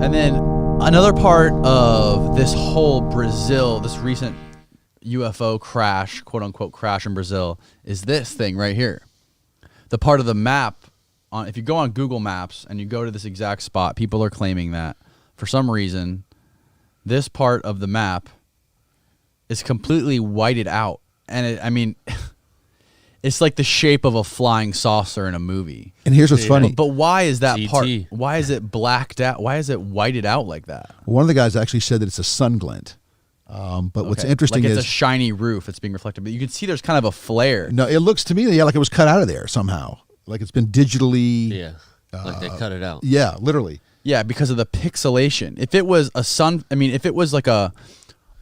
And then another part of this whole Brazil, this recent UFO crash, quote unquote crash in Brazil, is this thing right here. The part of the map, if you go on Google Maps and you go to this exact spot, people are claiming that for some reason, this part of the map is completely whited out. And I mean, it's like the shape of a flying saucer in a movie. And here's what's funny. But why is that GT. part? Why is it blacked out? Why is it whited out like that? One of the guys actually said that it's a sun glint. But what's interesting like is it's a shiny roof. It's being reflected, but you can see there's kind of a flare. no, it looks to me like it was cut out of there somehow. Like it's been digitally. Yeah, like they cut it out. Yeah, literally. Yeah, because of the pixelation. If it was if it was like a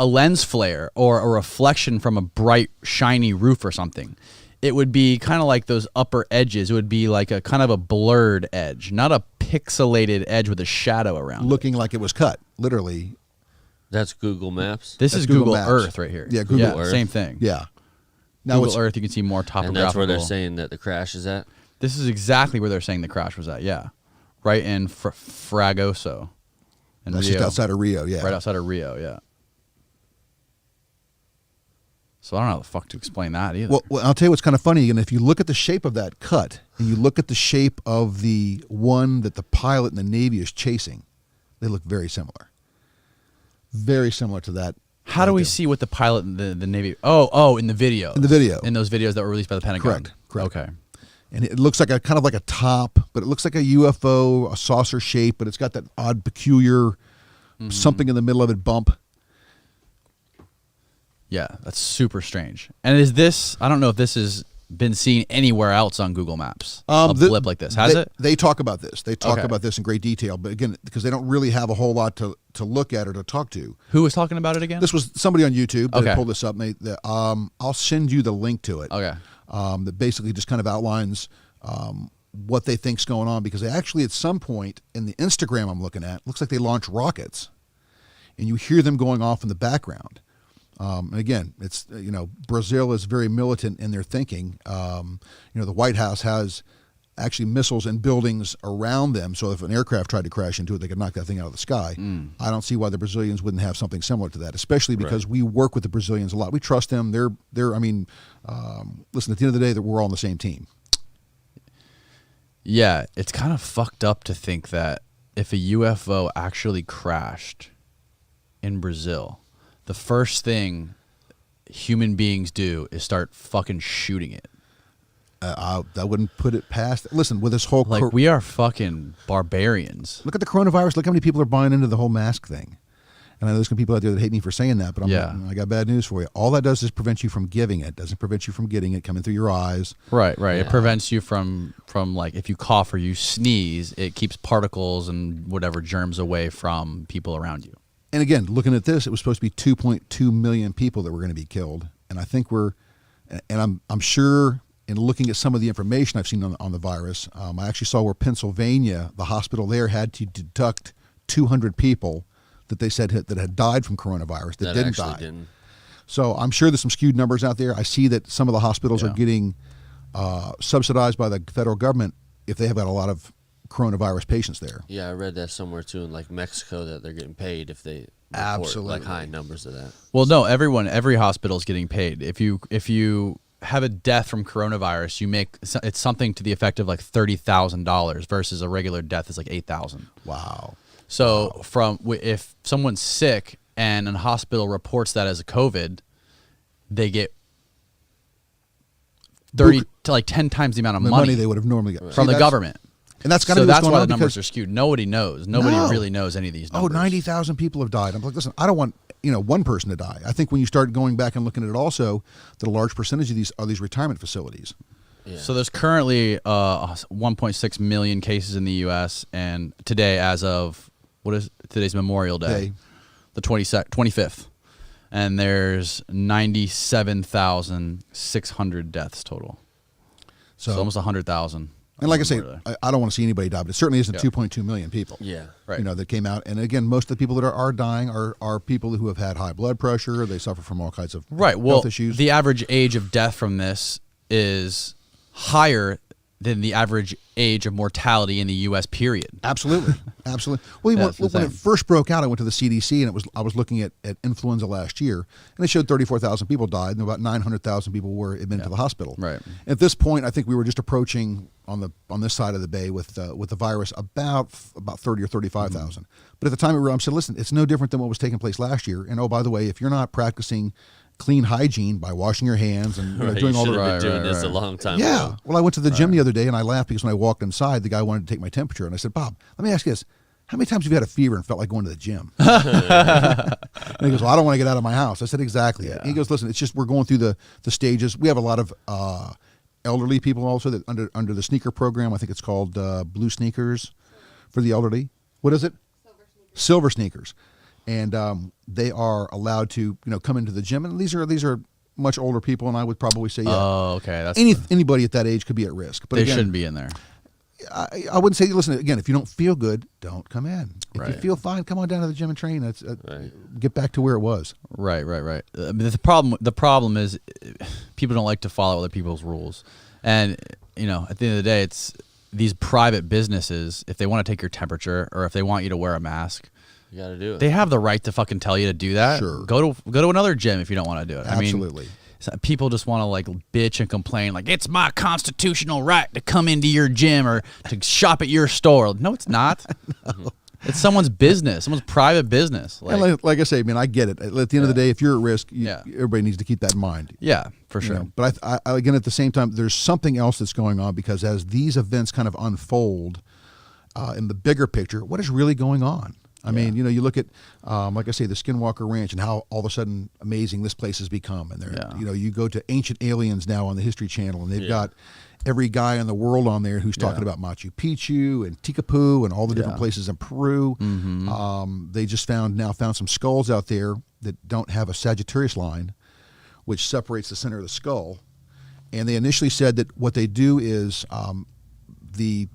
lens flare or a reflection from a bright shiny roof or something, it would be kind of like those upper edges. It would be like a kind of a blurred edge, not a pixelated edge with a shadow around Looking like it was cut, literally. That's Google Maps. This That's is Google Maps. Earth right here. Yeah, Google Earth. Same thing. Yeah. Now Google Earth, you can see more And topographical. that's where they're saying that the crash is at? This is exactly where they're saying the crash was at, yeah. Right in Fragoso. In That's Rio. just outside of Rio, yeah. Right outside of Rio, yeah. So I don't know how the fuck to explain that either. Well, I'll tell you what's kind of funny. And if you look at the shape of that cut, and you look at the shape of the one that the pilot in the Navy is chasing, they look very similar. Very similar to that. How do we see what the pilot in the Navy... Oh, in the video. In the video. In those videos that were released by the Pentagon. Correct. Okay. And it looks like a kind of like a top, but it looks like a UFO, a saucer shape, but it's got that odd, peculiar something in the middle of it bump. Yeah, that's super strange. And is this... I don't know if this has been seen anywhere else on Google Maps. A blip like this. Has it? They talk about this. They talk Okay. about this in great detail. But again, because they don't really have a whole lot to look at or to talk to. Who was talking about it again? This was somebody on YouTube that Okay. pulled this up. And I'll send you the link to it. Okay. That basically just kind of outlines what they think's going on, because they actually at some point in the Instagram I'm looking at, looks like they launch rockets, and you hear them going off in the background. And again, it's Brazil is very militant in their thinking. The White House has actually missiles and buildings around them, so if an aircraft tried to crash into it, they could knock that thing out of the sky. I don't see why the Brazilians wouldn't have something similar to that, especially because we work with the Brazilians a lot. We trust them. They're listen, at the end of the day, that we're all on the same team. Yeah, it's kind of fucked up to think that if a UFO actually crashed in Brazil, the first thing human beings do is start fucking shooting it. I wouldn't put it past. Listen, with this whole we are fucking barbarians. look at the coronavirus. Look how many people are buying into the whole mask thing. And I know there's some people out there that hate me for saying that, but I got bad news for you. All that does is prevent you from giving it. Doesn't prevent you from getting it coming through your eyes. Right. It prevents you from like if you cough or you sneeze, it keeps particles and whatever germs away from people around you. And again, looking at this, it was supposed to be 2.2 million people that were going to be killed, and I think I'm sure in looking at some of the information I've seen on the virus, I actually saw where Pennsylvania, the hospital there, had to deduct 200 people that they said that had died from coronavirus that didn't die. So I'm sure there's some skewed numbers out there. I see that some of the hospitals are getting subsidized by the federal government if they have got a lot of coronavirus patients there. Yeah, I read that somewhere too in like Mexico that they're getting paid if they report Absolutely. like high numbers of that. Well, no, every hospital is getting paid. If you have a death from coronavirus, it's something to the effect of like $30,000 versus a regular death is like $8,000. Wow. So if someone's sick and a hospital reports that as a COVID, they get 30 to like 10 times the amount of money they would have normally got from the government. And that's kind of that's why the numbers are skewed. Nobody knows. Nobody No. really knows any of these numbers. 90,000 people have died. I'm like, listen, I don't want one person to die. I think when you start going back and looking at it also, that a large percentage of these are these retirement facilities. Yeah. So there's currently 1.6 million cases in the U.S. and today, as of today's Memorial Day, the 25th, and there's 97,600 deaths total. So almost 100,000. And like I say, I don't want to see anybody die, but it certainly isn't 2.2 million people. Yeah. Right. That came out. And again, most of the people that are dying are people who have had high blood pressure. They suffer from all kinds of health issues. The average age of death from this is higher than the average age of mortality in the U.S. Period. Absolutely, absolutely. Well, Yeah, even it's when insane. it first broke out, I went to the CDC, and I was looking at influenza last year, and they showed 34,000 people died, and about 900,000 people were admitted to the hospital. Right. At this point, I think we were just approaching on this side of the bay with the virus about 30 or 35,000. But at the time, I said, listen, it's no different than what was taking place last year. And oh, by the way, if you're not practicing clean hygiene by washing your hands and Right, doing you all should the have been Right, doing this right. a long time yeah. ago. Well, I went to the gym the other day, and I laughed because when I walked inside, the guy wanted to take my temperature, and I said, Bob, let me ask you this: how many times have you had a fever and felt like going to the gym? And he goes, well, I don't want to get out of my house. I said, exactly. Yeah. And he goes, listen, it's just we're going through the stages. We have a lot of elderly people also that under the sneaker program. I think it's called Blue Sneakers for the elderly. What is it? Silver sneakers. And they are allowed to come into the gym, and these are much older people, and I would probably say Oh, okay. That's anybody at that age could be at risk. But they again, shouldn't be in there. I wouldn't say, listen, again, if you don't feel good, don't come in. If you Right. feel fine, come on down to the gym and train. Right. Get back to where it was. Right. I mean, the problem is people don't like to follow other people's rules, and at the end of the day, it's these private businesses. If they want to take your temperature or if they want you to wear a mask, You got to do it. they have the right to fucking tell you to do that. Sure. Go to another gym if you don't want to do it. Absolutely. I mean, people just want to like bitch and complain like it's my constitutional right to come into your gym or to shop at your store. No, it's not. No. It's someone's business, someone's private business. And like I say, man, I get it. At the end of the day, if you're at risk, Yeah. everybody needs to keep that in mind. Yeah, for You sure. know? But I again, at the same time, there's something else that's going on, because as these events kind of unfold in the bigger picture, what is really going on? I mean, you look at, like I say, the Skinwalker Ranch and how all of a sudden amazing this place has become. And you go to Ancient Aliens now on the History Channel, and they've got every guy in the world on there who's talking about Machu Picchu and Tikapoo and all the different places in Peru. They just found some skulls out there that don't have a Sagittarius line, which separates the center of the skull. And they initially said that what they do is the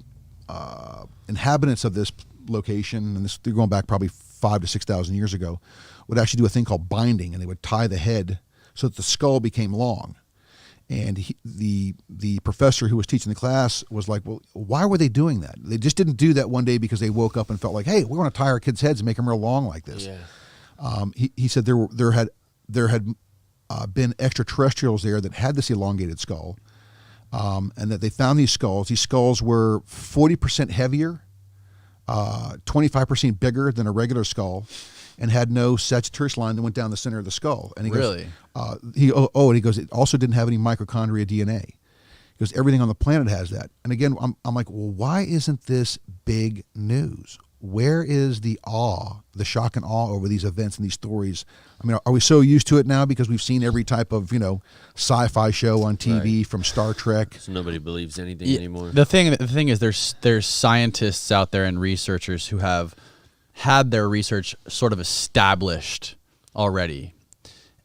inhabitants of this location, and they're going back probably 5,000 to 6,000 years ago, would actually do a thing called binding, and they would tie the head so that the skull became long. And the professor who was teaching the class was like, well, why were they doing that? They just didn't do that one day because they woke up and felt like, hey, we want to tie our kids' heads and make them real long like this. Yeah. He said there had been extraterrestrials there that had this elongated skull, and that they found these skulls. These skulls were 40% heavier, 25% bigger than a regular skull, and had no Sagittarius line that went down the center of the skull. And he Really? goes, and he goes, it also didn't have any mitochondria DNA. Because everything on the planet has that. And again, I'm like, well, why isn't this big news? Where is the awe, the shock and awe over these events and these stories? I mean, are we so used to it now because we've seen every type of, sci-fi show on TV from Star Trek? So nobody believes anything anymore. The thing is there's scientists out there and researchers who have had their research sort of established already.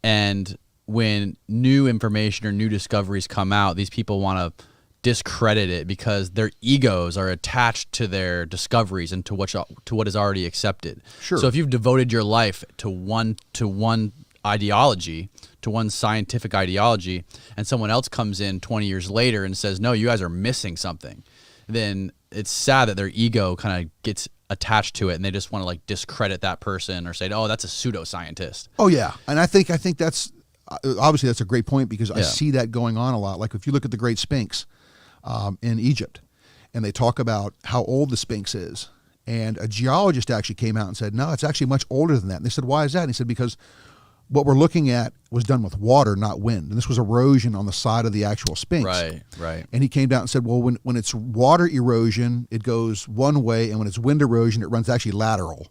And when new information or new discoveries come out, these people want to discredit it because their egos are attached to their discoveries and to what is already accepted. Sure. So if you've devoted your life to one ideology, to one scientific ideology, and someone else comes in 20 years later and says, no, you guys are missing something, then it's sad that their ego kind of gets attached to it and they just want to like discredit that person or say, oh, that's a pseudoscientist. Oh yeah, and I think that's obviously that's a great point, because I Yeah. see that going on a lot. Like if you look at the Great Sphinx in Egypt, and they talk about how old the Sphinx is, and a geologist actually came out and said, no, it's actually much older than that. And they said, why is that? And he said, because what we're looking at was done with water, not wind, and this was erosion on the side of the actual Sphinx. Right. And he came down and said, well, when it's water erosion, it goes one way, and when it's wind erosion, it runs actually lateral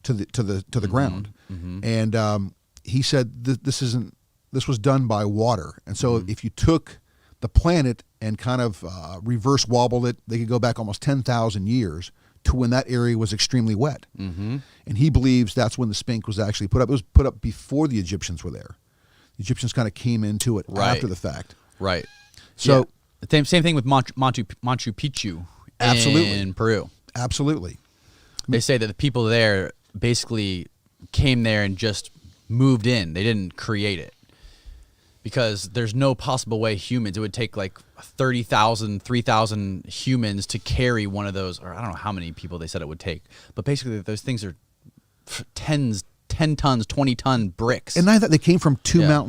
to the ground. And he said this was done by water, and so if you took the planet and kind of reverse wobbled it, they could go back almost 10,000 years to when that area was extremely wet. And he believes that's when the Sphinx was actually put up. It was put up before the Egyptians were there. The Egyptians kind of came into it after the fact. Right. So same thing with Machu Picchu Absolutely. in Peru. absolutely. They say that the people there basically came there and just moved in. They didn't create it. because there's no possible way humans, it would take like 30,000, 3,000 humans to carry one of those, or I don't know how many people they said it would take. But basically those things are 10 tons, 20-ton bricks. And I thought they came from two Yeah.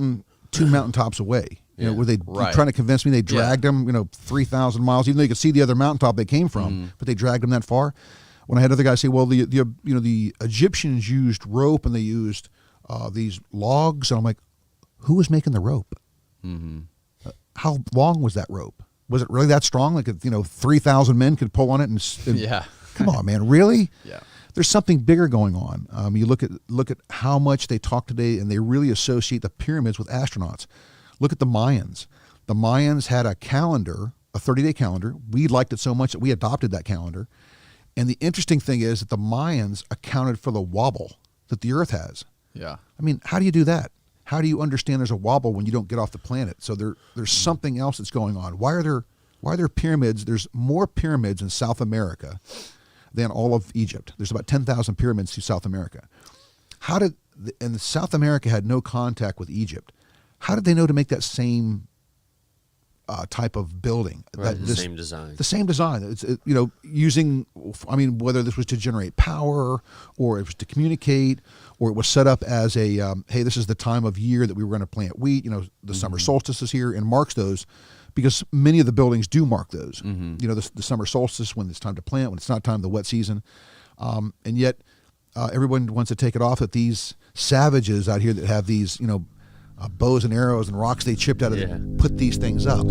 mountaintops away. You know, were they Right. trying to convince me they dragged them, 3,000 miles, even though you could see the other mountaintop they came from, but they dragged them that far? When I had other guys say, well, the Egyptians used rope and they used these logs, and I'm like, who was making the rope? How long was that rope? Was it really that strong? Like, 3,000 men could pull on it and Yeah. Come on, man, really? Yeah. There's something bigger going on. You look at how much they talk today, and they really associate the pyramids with astronauts. Look at the Mayans. The Mayans had a calendar, a 30-day calendar. We liked it so much that we adopted that calendar. And the interesting thing is that the Mayans accounted for the wobble that the Earth has. Yeah. I mean, how do you do that? How do you understand there's a wobble when you don't get off the planet? So there's something else that's going on. Why are there pyramids? There's more pyramids in South America than all of Egypt. There's about 10,000 pyramids to South America. And South America had no contact with Egypt. How did they know to make that same type of building? Right, the same design. The same design. It's using, whether this was to generate power or it was to communicate or it was set up as a, hey, this is the time of year that we were going to plant wheat. The summer solstice is here, and marks those because many of the buildings do mark those. The summer solstice, when it's time to plant, when it's not time, the wet season. And yet everyone wants to take it off that these savages out here that have these, bows and arrows and rocks they chipped out of it, put these things up.